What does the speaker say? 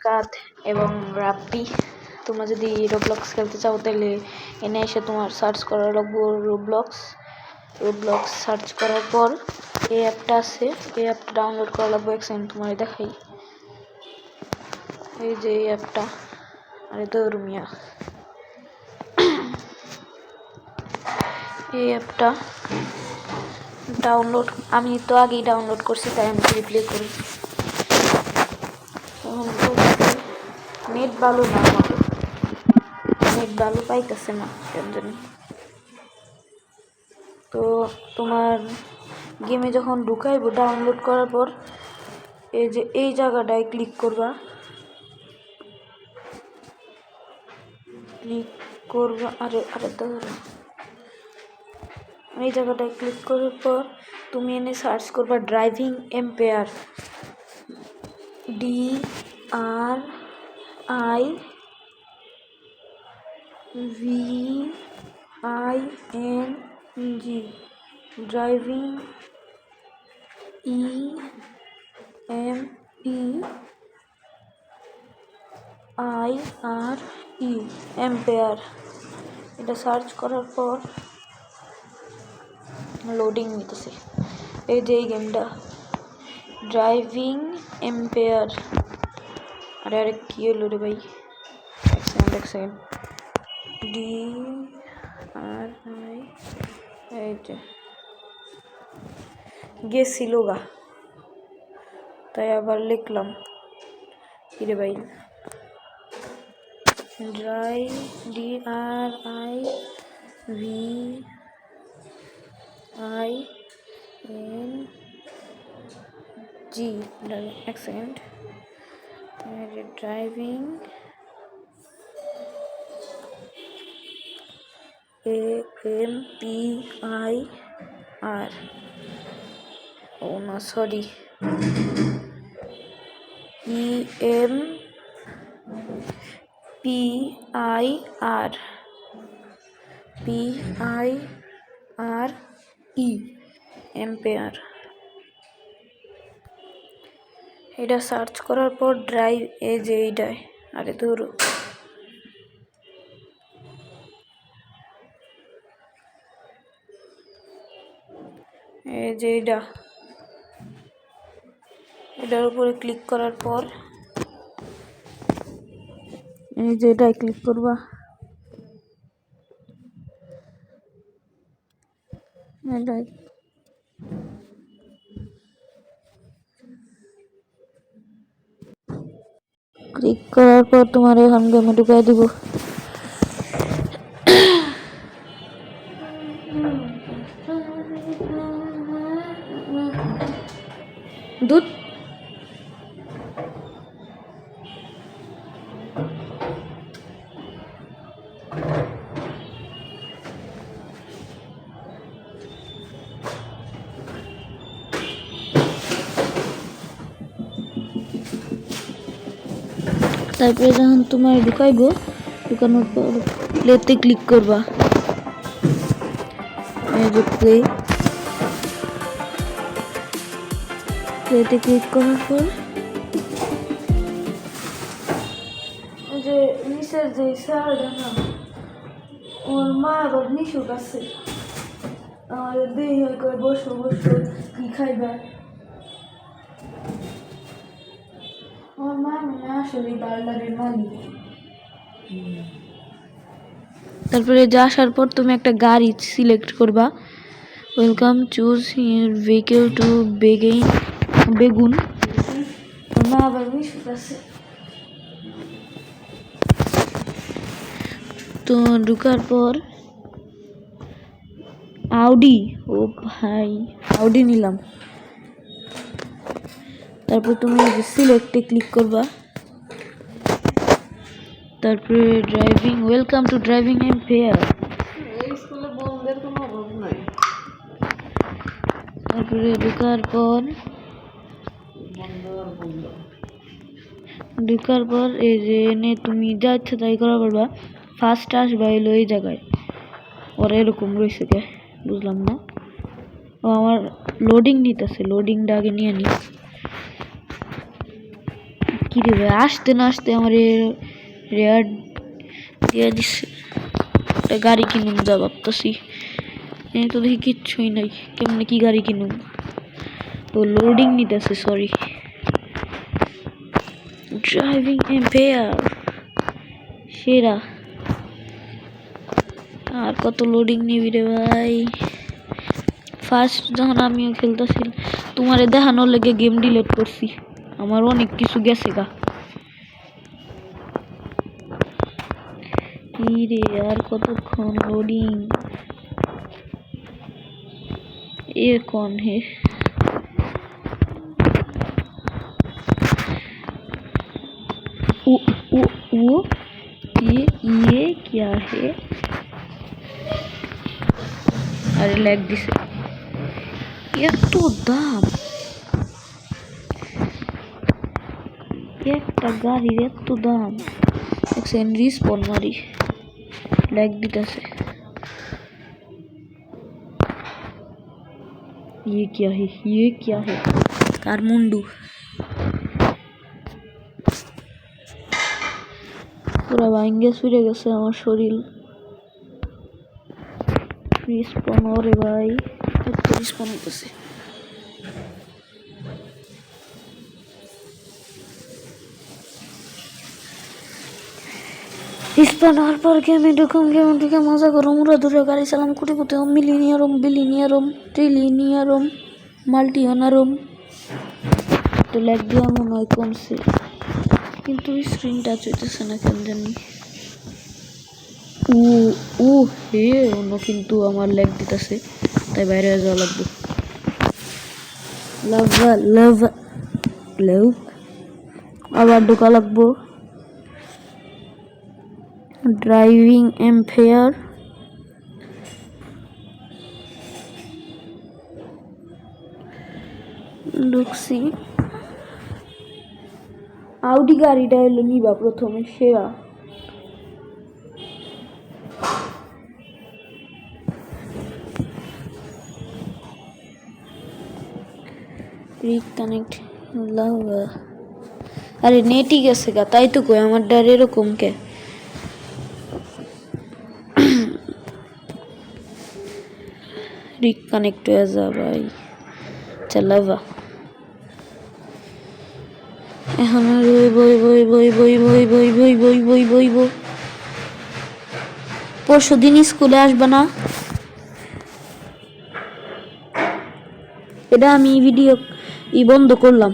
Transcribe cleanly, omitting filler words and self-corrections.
সাদ এবং রাব্বি। তোমরা যদি রোবলক্স খেলতে চাও তাহলে এনে এসে তোমার সার্চ করা লাগবে রোবলক্স সার্চ করার পর এই অ্যাপটা আছে, এই অ্যাপটা ডাউনলোড করা লাগবে। এক সেকেন্ড তোমার দেখাই, এই যে এই অ্যাপটা। আরে তো রুমিয়া, এই অ্যাপটা ডাউনলোড আমি তো আগেই ডাউনলোড করছি, তাই আমি রিপ্লে করি। নেট ভালো না, আমার নেট ভালো পাইতেছে না কেন জানি। তো তোমার গেমে যখন ঢুকাইব ডাউনলোড করার পর এই যে এই জায়গাটায় ক্লিক করবা, আরে এই জায়গাটায় ক্লিক করার পর তুমি এনে সার্চ করবা driving empire, DRIVING, driving empire. এটা সার্চ করার পর লোডিং নিতেছে। এই যে এই গেমটা ড্রাইভিং এম্পায়ার। আরে কি হলো রে ভাই, এক সেকেন্ড DRI, এই যে গেছিল গা, তাই আবার লিখলাম। কিরে ভাই, DRIVING, এক সেকেন্ড, ড্রাইভিং AMPIR, ও না সরি, PIRE, এম্পায়ার। এটা সার্চ করার পর ড্রাইভ, এই যে এইটাই, আরে ধরো এই যে এটার উপরে ক্লিক করার পর এই যে এটাই ক্লিক করবা। এটাই ক্লিক করার পর তোমার এখন গেমে ঢুকাই দিব। দুধ তারপরে যখন তোমার ঢুকাইবো, ঢুকানোর পর প্লেতে ক্লিক করবা। এই যে প্লেতে ক্লিক করার পর যে নিচের যে স্যারটা না, ওর মা আবার নিশুক আছে, আমাদের দেহি করে বসো কি খাইবা। ওর মা মানে আসলে পার্লারের মালিক। তারপরে যা আসার পর তুমি একটা গাড়ি সিলেক্ট করবা। ওয়েলকাম, চুজ ভেহিকেল টু বেগুন। ওর মা আবার নিশুক আছে। তো ঢুকার পর আউডি, ও ভাই আউডি নিলাম। তারপর তুমি সিলেক্টে ক্লিক করবা। তারপরে driving, welcome to driving empire. তারপরে ঢুকার পর এই যে এনে তুমি যা ইচ্ছা তাই করা পারবা। ফার্স্ট আসবা এলো এই জায়গায়, ওরা এরকম রয়েছে কে বুঝলাম না। ও আমার লোডিং নিতেছে, লোডিংটা আগে নিয়ে নি। কি রে ভাই, আসতে না আসতে আমার রেয়ার দিয়ে দিচ্ছে। একটা গাড়ি কিনুম যা ভাবতেছি, তো দেখি কিচ্ছুই নাই। কেমনে কি গাড়ি কিনুম? ও লোডিং নিতেছে, সরি। ড্রাইভিং এম্পেয়ার সেরা। আর কত লোডিং নিবি রে ভাই? ফার্স্ট যখন আমিও খেলতেছি তোমারে দেখানোর লেগে গেম ডিলিট করছি, আমার অনেক কিছু গেছে গা। কি রে আর কতক্ষণ লোডিং? ये कौन है? वो ये क्या है? अरे लैग दिसे এত দাম, একটা গাড়ির এত দাম। এক সেকেন্ড রিস্পন মারি, लैग दिताছে। ये क्या है? ये क्या है? कारमुंडू পুরা ভাঙ্গে ছুড়ে গেছে আমার শরীর। রিস্পন ওরে ভাই, এত রিস্পন হইতেছে। রিস্পন হওয়ার পর গেমে ঢুকুম, গেমে ঢুকে মজা করুম, উড়া ধরে গাড়ি চালাম, কোটি কোটি মিলিনিয়ারম, বিলিনিয়ারম, ট্রিলিনিয়ারম, মাল্টিয়নারম। তো ল্যাগ দিয়ে মনে হয় কমছে, কিন্তু স্ক্রিন টাচ হইতেছে না কেন জানি। ও ও হে অন্য, কিন্তু আমার ল্যাগ দিতেছে, তাই বাইরে যাওয়া লাগবে। লাভা লাভা লাভ আবার ঢোকা লাগবো। ড্রাইভিং এম্পেয়ার ঢুকছি। আউডি গাড়িটা হলো নিবা প্রথমে, সেরা। রিকানেক্ট লাভা, আরে নেটই গেছে গা, তাই তো কই আমার ডার এরকম কে? রিকানেক্ট হয়ে যা ভাই, চালাবা। এখন বই বই বই বই বই বই বই বই বই বই বই। পরশু দিন স্কুলে আসবে না? এটা আমি ভিডিও বন্ধ করলাম।